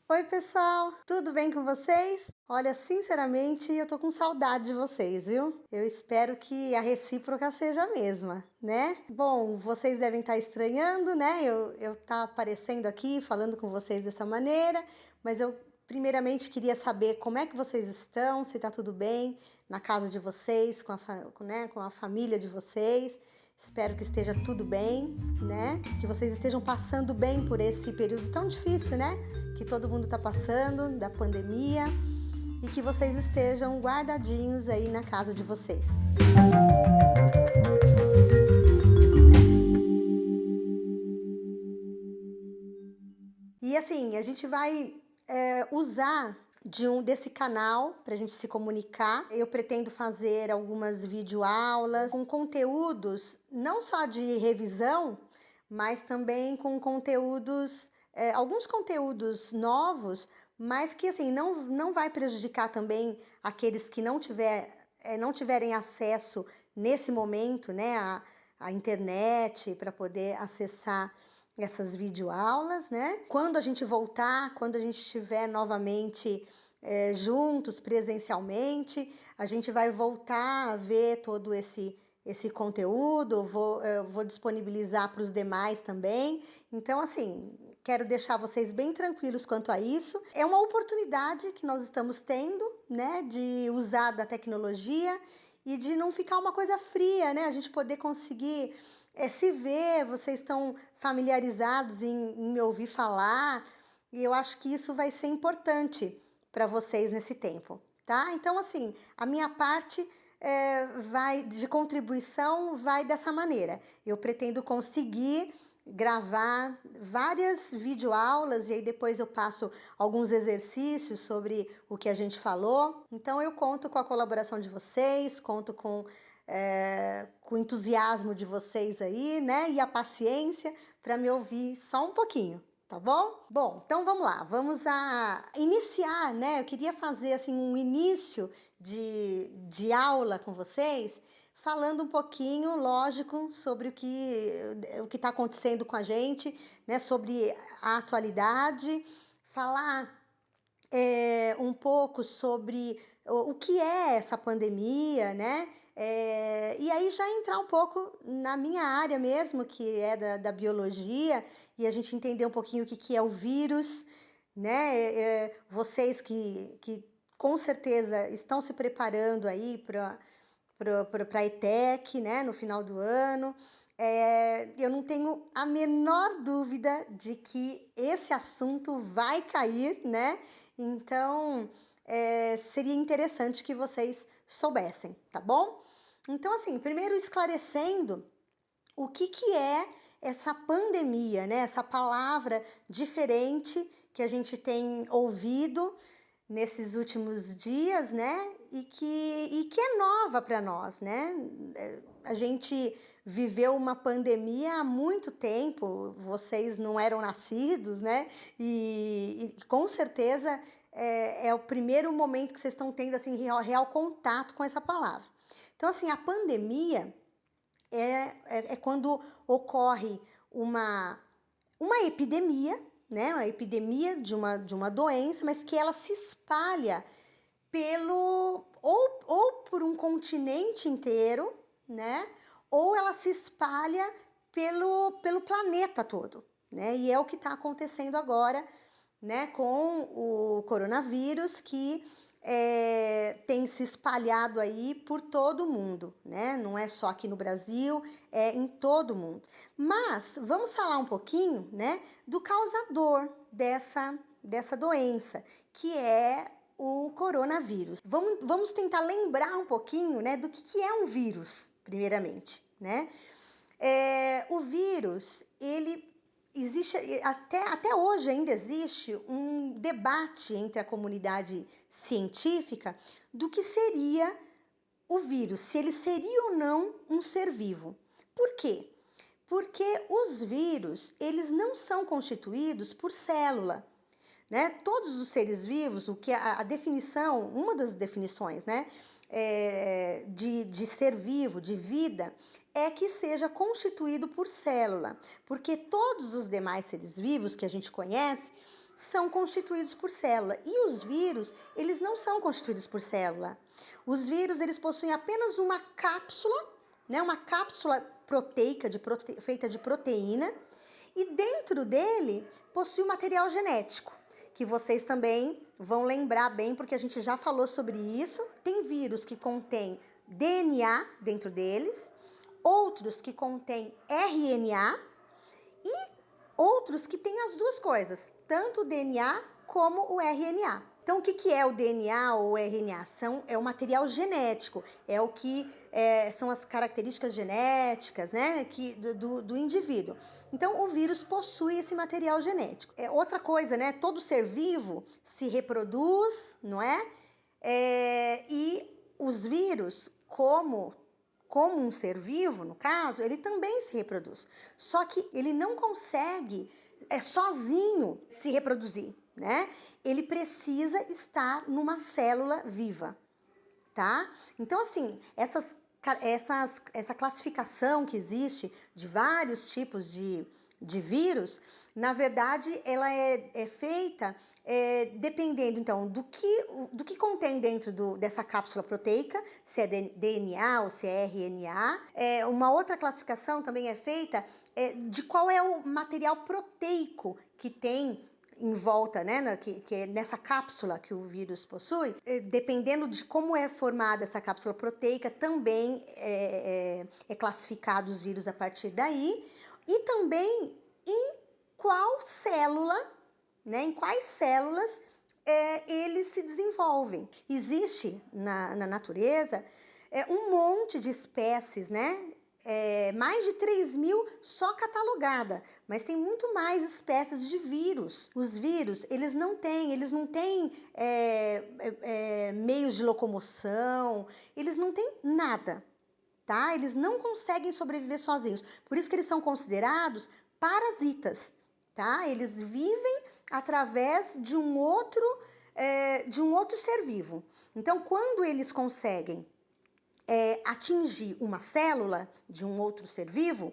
Oi, pessoal, tudo bem com vocês? Olha, sinceramente, eu tô com saudade de vocês, viu? Eu espero que a recíproca seja a mesma, né? Bom, vocês devem estar estranhando, né? Eu tá aparecendo aqui, falando com vocês dessa maneira, mas eu primeiramente queria saber como é que vocês estão, se tá tudo bem na casa de vocês, com a família de vocês. Espero que esteja tudo bem, né? Que vocês estejam passando bem por esse período tão difícil, né? Que todo mundo está passando, da pandemia, e que vocês estejam guardadinhos aí na casa de vocês. E assim, a gente vai usar desse canal para a gente se comunicar. Eu pretendo fazer algumas videoaulas com conteúdos não só de revisão, mas também com conteúdos, alguns conteúdos novos, mas que assim não vai prejudicar também aqueles que não tiverem acesso nesse momento, né, à internet para poder acessar essas videoaulas, né? Quando a gente voltar, quando a gente estiver novamente juntos presencialmente, a gente vai voltar a ver todo esse conteúdo, vou disponibilizar para os demais também. Então, assim, quero deixar vocês bem tranquilos quanto a isso. É uma oportunidade que nós estamos tendo, né, de usar da tecnologia e de não ficar uma coisa fria, né? A gente poder conseguir se ver, vocês estão familiarizados em me ouvir falar, e eu acho que isso vai ser importante para vocês nesse tempo, tá? Então, assim, a minha parte de contribuição vai dessa maneira. Eu pretendo conseguir gravar várias videoaulas e aí depois eu passo alguns exercícios sobre o que a gente falou. Então eu conto com a colaboração de vocês, conto com o entusiasmo de vocês aí, né? E a paciência para me ouvir só um pouquinho, tá bom? Bom, então vamos lá, vamos a iniciar, né? Eu queria fazer assim um início de aula com vocês, falando um pouquinho, lógico, sobre o que está acontecendo com a gente, né? Sobre a atualidade, falar um pouco sobre o que é essa pandemia, né? E aí já entrar um pouco na minha área mesmo, que é da biologia, e a gente entender um pouquinho o que é o vírus, né? Vocês que com certeza estão se preparando aí para a ETEC, né? No final do ano. Eu não tenho a menor dúvida de que esse assunto vai cair, né? Então, seria interessante que vocês soubessem, tá bom? Então, assim, primeiro esclarecendo o que é essa pandemia, né? Essa palavra diferente que a gente tem ouvido nesses últimos dias, né? E que é nova para nós, né? A gente viveu uma pandemia há muito tempo, vocês não eram nascidos, né? E com certeza é o primeiro momento que vocês estão tendo assim real contato com essa palavra. Então, assim, a pandemia é quando ocorre uma epidemia, né? Uma epidemia de uma doença, mas que ela se espalha ou por um continente inteiro, né? Ou ela se espalha pelo planeta todo, né? E é o que está acontecendo agora, né? Com o coronavírus que tem se espalhado aí por todo o mundo, né? Não é só aqui no Brasil, é em todo o mundo. Mas vamos falar um pouquinho, né? Do causador dessa doença, que é o coronavírus. Vamos tentar lembrar um pouquinho, né, do que é um vírus, primeiramente, né? O vírus, ele existe, até hoje ainda existe um debate entre a comunidade científica do que seria o vírus, se ele seria ou não um ser vivo. Por quê? Porque os vírus, eles não são constituídos por célula, né? Todos os seres vivos, o que a definição, uma das definições, né, de ser vivo, de vida, é que seja constituído por célula, porque todos os demais seres vivos que a gente conhece, são constituídos por célula. E os vírus, eles não são constituídos por célula. Os vírus, eles possuem apenas uma cápsula, né? Uma cápsula proteica feita de proteína, e dentro dele possui um material genético, que vocês também vão lembrar bem, porque a gente já falou sobre isso. Tem vírus que contém DNA dentro deles, outros que contêm RNA e outros que têm as duas coisas, tanto o DNA como o RNA. Então, o que é o DNA ou o RNA? É o material genético, é o que são as características genéticas, né, do indivíduo. Então, o vírus possui esse material genético. Outra coisa, né, todo ser vivo se reproduz, não é? E os vírus, como um ser vivo, no caso, ele também se reproduz. Só que ele não consegue sozinho se reproduzir, né? Ele precisa estar numa célula viva, tá? Então, assim, essa classificação que existe de vários tipos de vírus, na verdade, ela é feita dependendo, então, do que contém dentro dessa cápsula proteica, se é DNA ou se é RNA. Uma outra classificação também é feita de qual é o material proteico que tem em volta, né, que é nessa cápsula que o vírus possui. Dependendo de como é formada essa cápsula proteica, também é classificado os vírus a partir daí, e também em qual célula, né, em quais células eles se desenvolvem. Existe na natureza um monte de espécies, né? Mais de 3.000 só catalogada, mas tem muito mais espécies de vírus. Os vírus, eles não têm meios de locomoção, eles não têm nada, tá? Eles não conseguem sobreviver sozinhos, por isso que eles são considerados parasitas, tá? Eles vivem através de um outro ser vivo. Então, quando eles conseguem atingir uma célula de um outro ser vivo,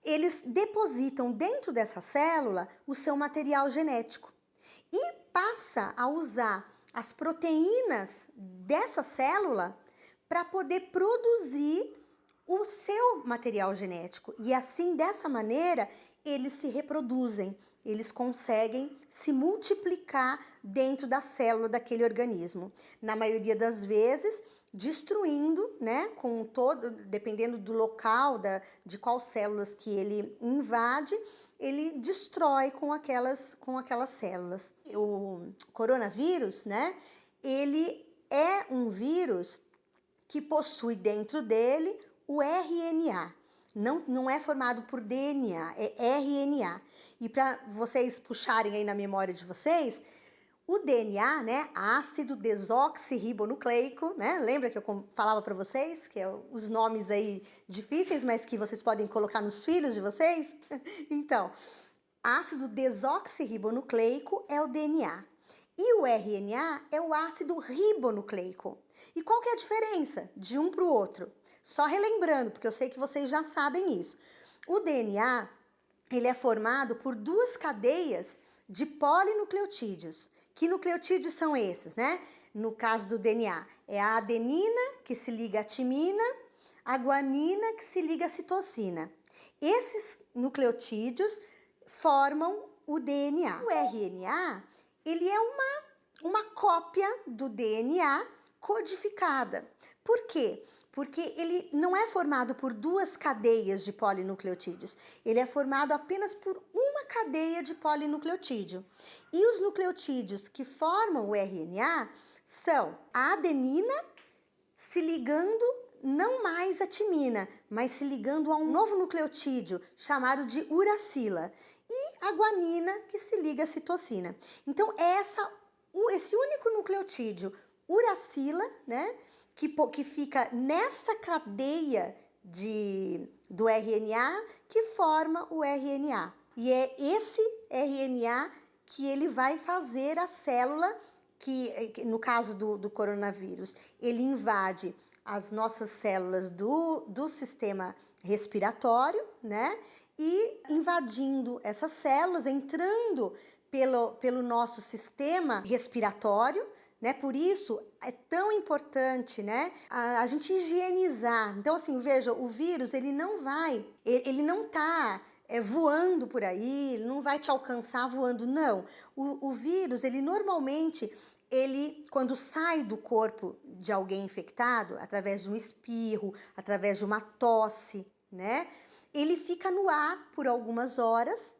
eles depositam dentro dessa célula o seu material genético e passa a usar as proteínas dessa célula para poder produzir o seu material genético. E assim, dessa maneira, eles se reproduzem, eles conseguem se multiplicar dentro da célula daquele organismo. Na maioria das vezes, destruindo, né, dependendo do local, de qual células que ele invade, ele destrói com aquelas células. O coronavírus, né, ele é um vírus que possui dentro dele o RNA. Não é formado por DNA, é RNA. E para vocês puxarem aí na memória de vocês, o DNA, né, ácido desoxirribonucleico, né? Lembra que eu falava para vocês que os nomes aí difíceis, mas que vocês podem colocar nos filhos de vocês? Então, ácido desoxirribonucleico é o DNA. E o RNA é o ácido ribonucleico. E qual que é a diferença de um para o outro? Só relembrando, porque eu sei que vocês já sabem isso. O DNA, ele é formado por duas cadeias de polinucleotídeos. Que nucleotídeos são esses, né? No caso do DNA, é a adenina que se liga à timina, a guanina que se liga à citosina. Esses nucleotídeos formam o DNA. O RNA, ele é uma cópia do DNA codificada. Por quê? Porque ele não é formado por duas cadeias de polinucleotídeos, ele é formado apenas por uma cadeia de polinucleotídeo. E os nucleotídeos que formam o RNA são a adenina se ligando não mais à timina, mas se ligando a um novo nucleotídeo chamado de uracila, e a guanina que se liga à citosina. Então, esse único nucleotídeo uracila, né, que fica nessa cadeia do RNA que forma o RNA. E é esse RNA que ele vai fazer a célula que no caso do coronavírus, ele invade as nossas células do sistema respiratório, né? E invadindo essas células, entrando pelo nosso sistema respiratório, né? Por isso é tão importante, né, a gente higienizar. Então, assim, veja, o vírus, ele não tá voando por aí, ele não vai te alcançar voando, não. O vírus, ele normalmente, quando sai do corpo de alguém infectado, através de um espirro, através de uma tosse, né, ele fica no ar por algumas horas,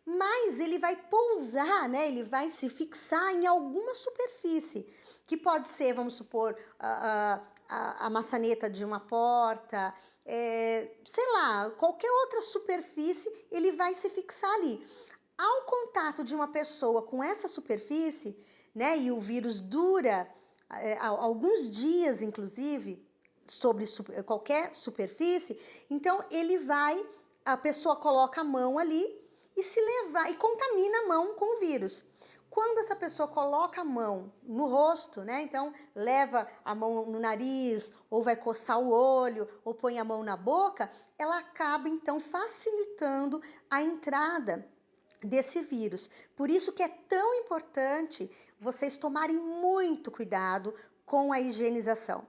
mas ele vai pousar, né? Ele vai se fixar em alguma superfície, que pode ser, vamos supor, a maçaneta de uma porta, sei lá, qualquer outra superfície, ele vai se fixar ali. Ao contato de uma pessoa com essa superfície, né? E o vírus dura alguns dias, inclusive, sobre qualquer superfície, então a pessoa coloca a mão ali e se levar e contamina a mão com o vírus. Quando essa pessoa coloca a mão no rosto, né? Então leva a mão no nariz, ou vai coçar o olho, ou põe a mão na boca, ela acaba então facilitando a entrada desse vírus. Por isso que é tão importante vocês tomarem muito cuidado com a higienização.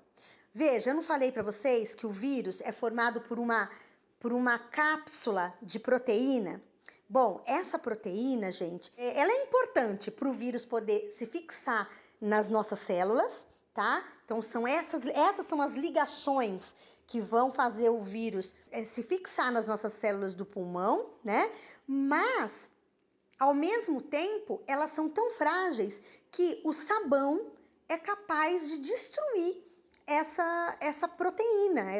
Veja, eu não falei para vocês que o vírus é formado por uma cápsula de proteína? Bom, essa proteína, gente, ela é importante para o vírus poder se fixar nas nossas células, tá? Então essas são as ligações que vão fazer o vírus se fixar nas nossas células do pulmão, né? Mas ao mesmo tempo, elas são tão frágeis que o sabão é capaz de destruir essa proteína,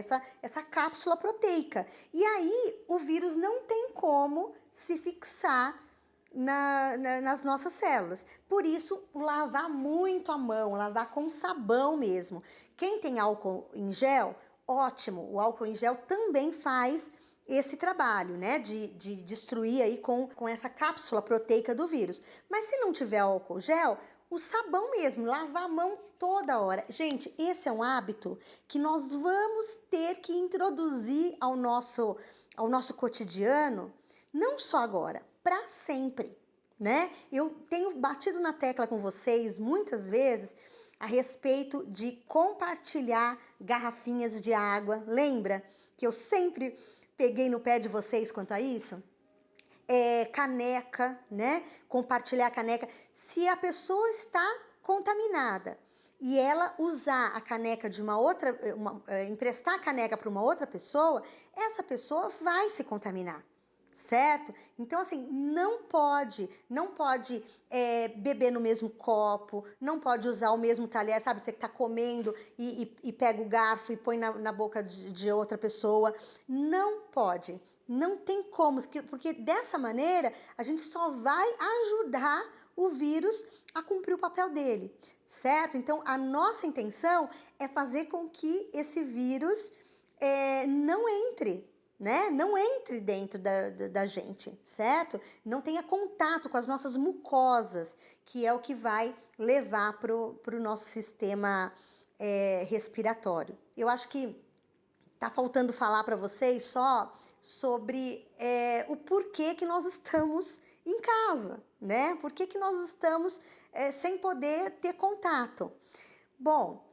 essa cápsula proteica. E aí o vírus não tem como se fixar nas nossas células. Por isso, lavar muito a mão, lavar com sabão mesmo. Quem tem álcool em gel, ótimo. O álcool em gel também faz esse trabalho, né, de destruir aí com essa cápsula proteica do vírus. Mas se não tiver álcool gel, o sabão mesmo, lavar a mão toda hora. Gente, esse é um hábito que nós vamos ter que introduzir ao nosso cotidiano, não só agora, para sempre, né? Eu tenho batido na tecla com vocês muitas vezes a respeito de compartilhar garrafinhas de água. Lembra que eu sempre peguei no pé de vocês quanto a isso? Caneca, né? Compartilhar a caneca. Se a pessoa está contaminada e ela usar a caneca de uma outra, emprestar a caneca para uma outra pessoa, essa pessoa vai se contaminar. Certo? Então, assim, não pode beber no mesmo copo, não pode usar o mesmo talher, sabe? Você que tá comendo e pega o garfo e põe na boca de outra pessoa. Não pode. Não tem como, porque dessa maneira a gente só vai ajudar o vírus a cumprir o papel dele, certo? Então, a nossa intenção é fazer com que esse vírus não entre, né? Não entre dentro da gente, certo? Não tenha contato com as nossas mucosas, que é o que vai levar pro nosso sistema respiratório. Eu acho que tá faltando falar para vocês só sobre o porquê que nós estamos em casa, né? Por que nós estamos sem poder ter contato? Bom,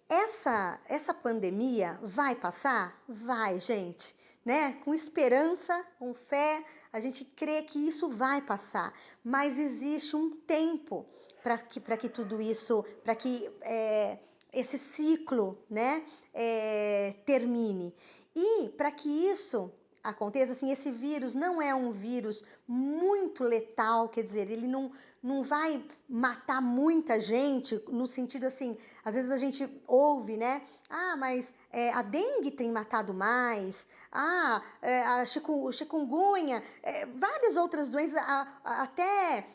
essa pandemia vai passar? Vai, gente, né? Com esperança, com fé, a gente crê que isso vai passar, mas existe um tempo para que tudo isso, para que esse ciclo, né, termine. E para que isso aconteça, assim, esse vírus não é um vírus muito letal, quer dizer, ele não vai matar muita gente, no sentido assim, às vezes a gente ouve, né? Ah, mas a dengue tem matado mais, a chikungunya, várias outras doenças, até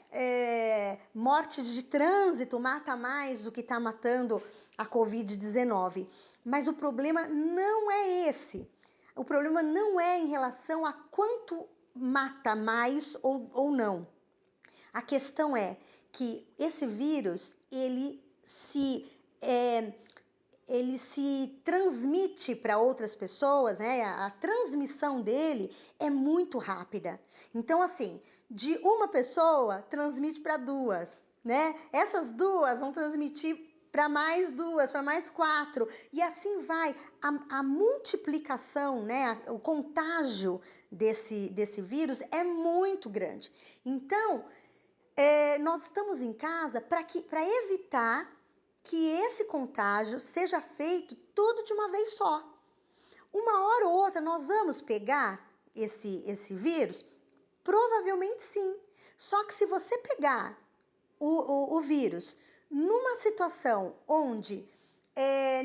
morte de trânsito mata mais do que está matando a Covid-19. Mas o problema não é esse. O problema não é em relação a quanto mata mais ou não. A questão é que esse vírus, ele ele se transmite para outras pessoas, né? A transmissão dele é muito rápida. Então, assim, de uma pessoa transmite para duas, né? Essas duas vão transmitir para mais duas, para mais quatro, e assim vai. A multiplicação, né? O contágio desse vírus é muito grande. Então, nós estamos em casa para evitar que esse contágio seja feito tudo de uma vez só. Uma hora ou outra nós vamos pegar esse vírus? Provavelmente sim. Só que se você pegar o vírus numa situação onde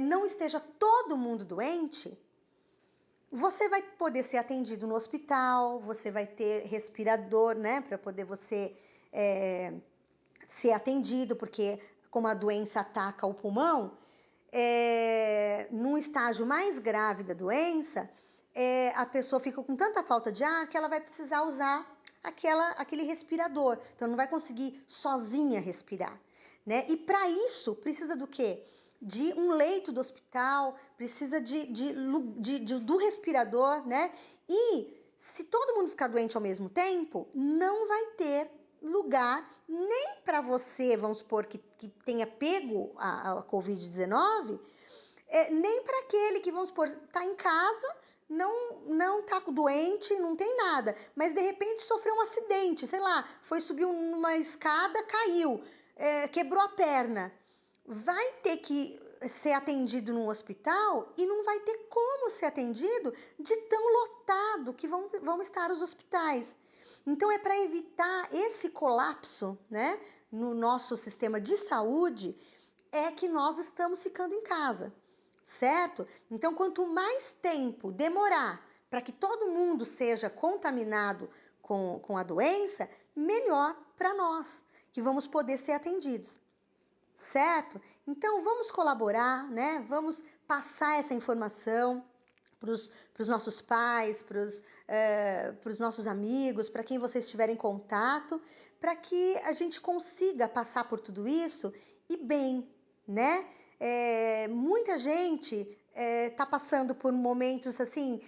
não esteja todo mundo doente, você vai poder ser atendido no hospital, você vai ter respirador, né, para poder você ser atendido, porque como a doença ataca o pulmão, num estágio mais grave da doença, a pessoa fica com tanta falta de ar que ela vai precisar usar aquele respirador. Então não vai conseguir sozinha respirar, né? E para isso precisa do quê? De um leito do hospital, precisa do respirador, né? E se todo mundo ficar doente ao mesmo tempo, não vai ter lugar nem para você, vamos supor, que tenha pego a Covid-19, nem para aquele que, vamos supor, está em casa, não tá doente, não tem nada, mas de repente sofreu um acidente, sei lá, foi subir uma escada, caiu, quebrou a perna. Vai ter que ser atendido num hospital e não vai ter como ser atendido de tão lotado que vão estar os hospitais. Então é para evitar esse colapso, né, no nosso sistema de saúde, é que nós estamos ficando em casa, certo? Então quanto mais tempo demorar para que todo mundo seja contaminado com a doença, melhor para nós, que vamos poder ser atendidos. Certo? Então vamos colaborar, né? Vamos passar essa informação para os nossos pais, para os nossos amigos, para quem vocês estiverem em contato, para que a gente consiga passar por tudo isso e bem, né? Muita gente está passando por momentos assim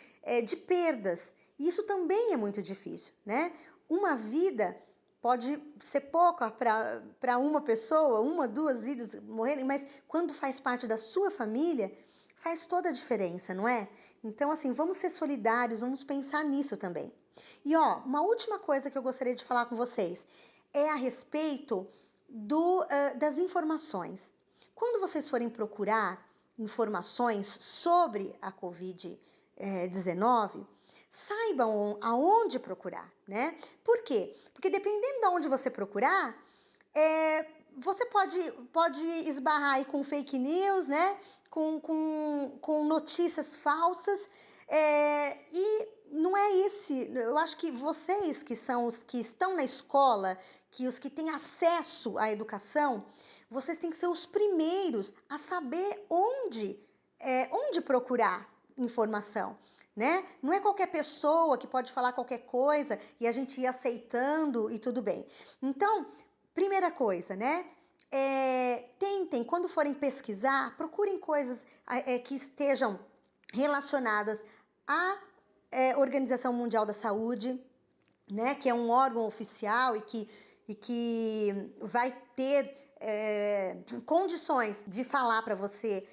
de perdas, e isso também é muito difícil, né? Uma vida pode ser pouca para uma pessoa, uma, duas vidas morrerem, mas quando faz parte da sua família, faz toda a diferença, não é? Então, assim, vamos ser solidários, vamos pensar nisso também. E, ó, uma última coisa que eu gostaria de falar com vocês é a respeito das informações. Quando vocês forem procurar informações sobre a Covid-19, saibam aonde procurar, né? Por quê? Porque dependendo de onde você procurar, você pode esbarrar aí com fake news, né? Com notícias falsas, e não é esse. Eu acho que vocês que são os que estão na escola, que os que têm acesso à educação, vocês têm que ser os primeiros a saber onde procurar informação, né? Não é qualquer pessoa que pode falar qualquer coisa e a gente ir aceitando e tudo bem. Então, primeira coisa, né? Tentem, quando forem pesquisar, procurem coisas que estejam relacionadas à Organização Mundial da Saúde, né? Que é um órgão oficial e que vai ter condições de falar para você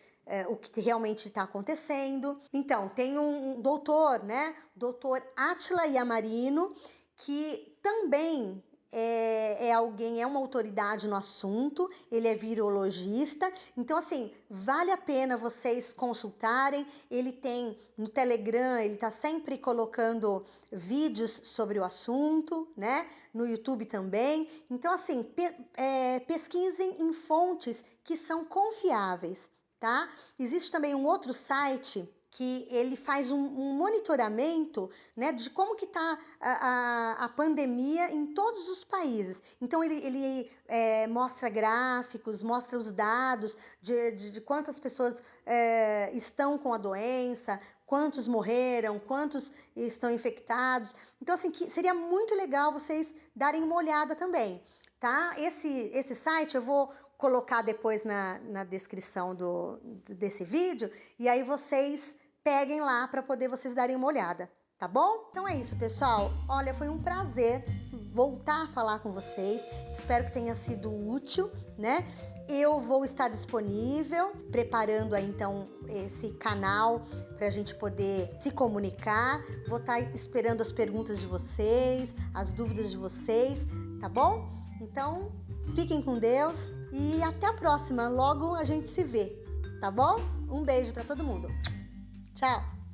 o que realmente está acontecendo. Então, tem um doutor, né? Doutor Átila Yamarino, que também é uma autoridade no assunto, ele é virologista, então assim, vale a pena vocês consultarem, ele tem no Telegram, ele tá sempre colocando vídeos sobre o assunto, né, no YouTube também, então assim, pesquisem em fontes que são confiáveis, tá? Existe também um outro site que ele faz um monitoramento, né, de como que está a pandemia em todos os países. Então, ele mostra gráficos, mostra os dados de quantas pessoas estão com a doença, quantos morreram, quantos estão infectados. Então, assim, seria muito legal vocês darem uma olhada também. tá? Esse site eu vou colocar depois na descrição desse vídeo, e aí vocês peguem lá para poder vocês darem uma olhada, tá bom? Então é isso, pessoal. Olha, foi um prazer voltar a falar com vocês. Espero que tenha sido útil, né? Eu vou estar disponível, preparando aí então esse canal para a gente poder se comunicar. Vou estar esperando as perguntas de vocês, as dúvidas de vocês, tá bom? Então, fiquem com Deus e até a próxima. Logo a gente se vê, tá bom? Um beijo para todo mundo. Tchau!